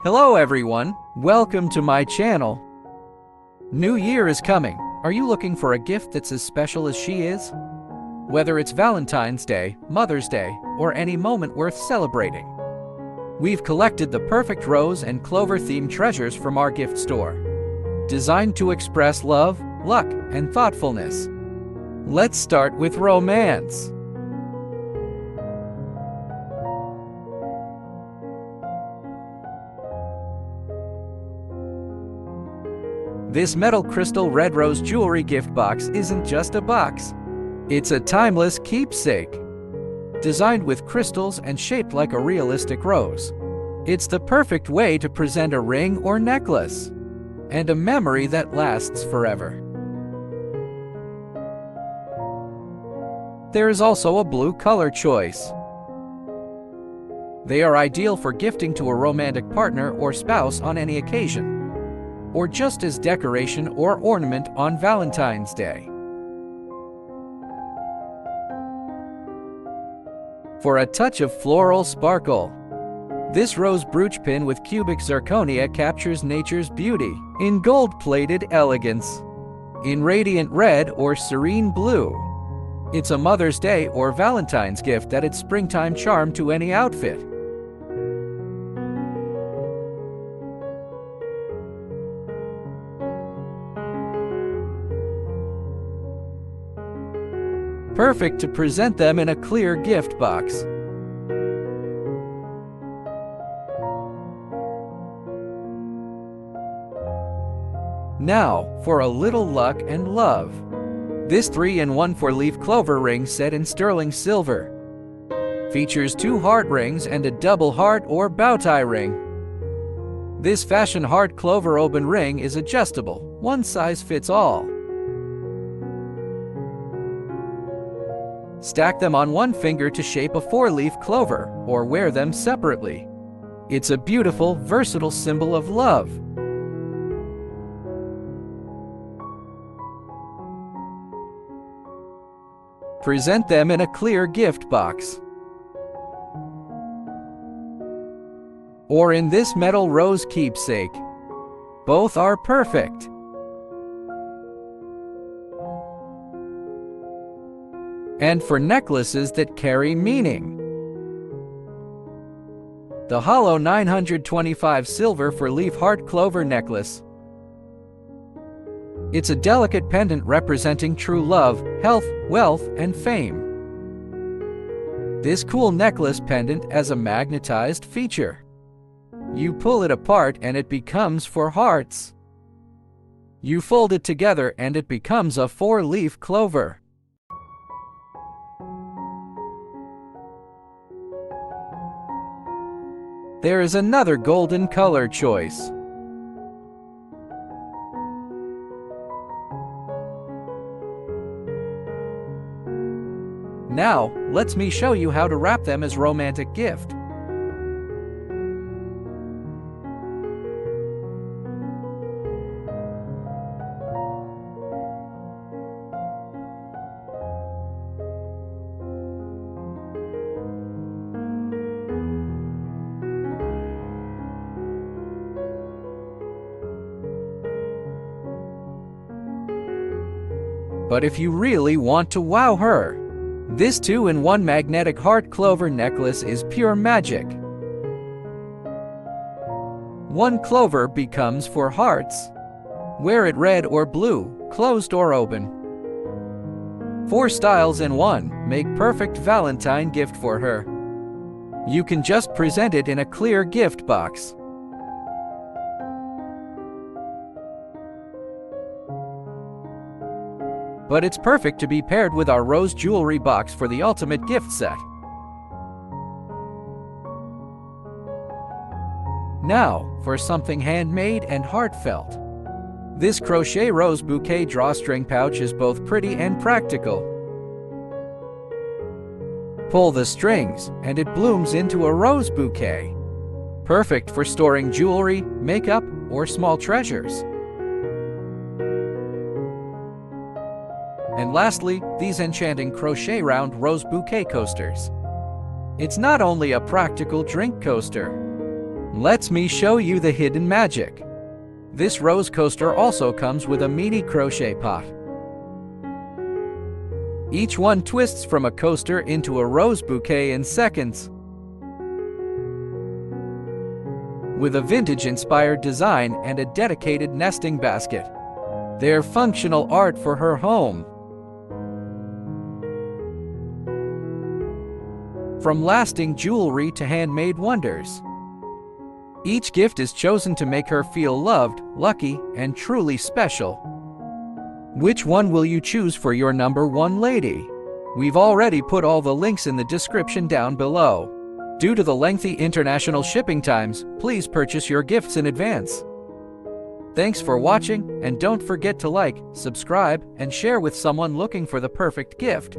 Hello everyone, welcome to my channel. New Year is coming. Are you looking for a gift that's as special as she is? Whether it's Valentine's Day, Mother's Day, or any moment worth celebrating, we've collected the perfect rose and clover-themed treasures from our gift store, designed to express love, luck, and thoughtfulness. Let's start with romance. This metal crystal red rose jewelry gift box isn't just a box. It's a timeless keepsake. Designed with crystals and shaped like a realistic rose, it's the perfect way to present a ring or necklace, and a memory that lasts forever. There is also a blue color choice. They are ideal for gifting to a romantic partner or spouse on any occasion, or just as decoration or ornament on Valentine's Day. For a touch of floral sparkle, this Rose Brooch Pin with Cubic Zirconia captures nature's beauty in gold-plated elegance. In radiant red or serene blue, it's a Mother's Day or Valentine's gift that adds springtime charm to any outfit. Perfect to present them in a clear gift box. Now, for a little luck and love. This 3-in-1 4-leaf clover ring set in sterling silver features 2 heart rings and a double heart or bow tie ring. This fashion heart clover open ring is adjustable, one size fits all. Stack them on one finger to shape a 4-leaf clover, or wear them separately. It's a beautiful, versatile symbol of love. Present them in a clear gift box, or in this metal rose keepsake. Both are perfect. And for necklaces that carry meaning, the hollow 925 Silver 4-leaf heart clover necklace. It's a delicate pendant representing true love, health, wealth, and fame. This cool necklace pendant has a magnetized feature. You pull it apart and it becomes 4 hearts. You fold it together and it becomes a 4-leaf clover. There is another golden color choice. Now, let me show you how to wrap them as romantic gift. But if you really want to wow her, this 2-in-1 magnetic heart clover necklace is pure magic. 1 clover becomes 4 hearts. Wear it red or blue, closed or open. 4 styles in one make perfect Valentine gift for her. You can just present it in a clear gift box. But it's perfect to be paired with our rose jewelry box for the ultimate gift set. Now, for something handmade and heartfelt. This crochet rose bouquet drawstring pouch is both pretty and practical. Pull the strings, and it blooms into a rose bouquet. Perfect for storing jewelry, makeup, or small treasures. And lastly, these enchanting crochet round rose bouquet coasters. It's not only a practical drink coaster, Let me show you the hidden magic. This rose coaster also comes with a mini crochet pot. Each one twists from a coaster into a rose bouquet in seconds. With a vintage-inspired design and a dedicated nesting basket. They're functional art for her home. From lasting jewelry to handmade wonders. Each gift is chosen to make her feel loved, lucky, and truly special. Which one will you choose for your number one lady? We've already put all the links in the description down below. Due to the lengthy international shipping times, please purchase your gifts in advance. Thanks for watching, and don't forget to like, subscribe, and share with someone looking for the perfect gift.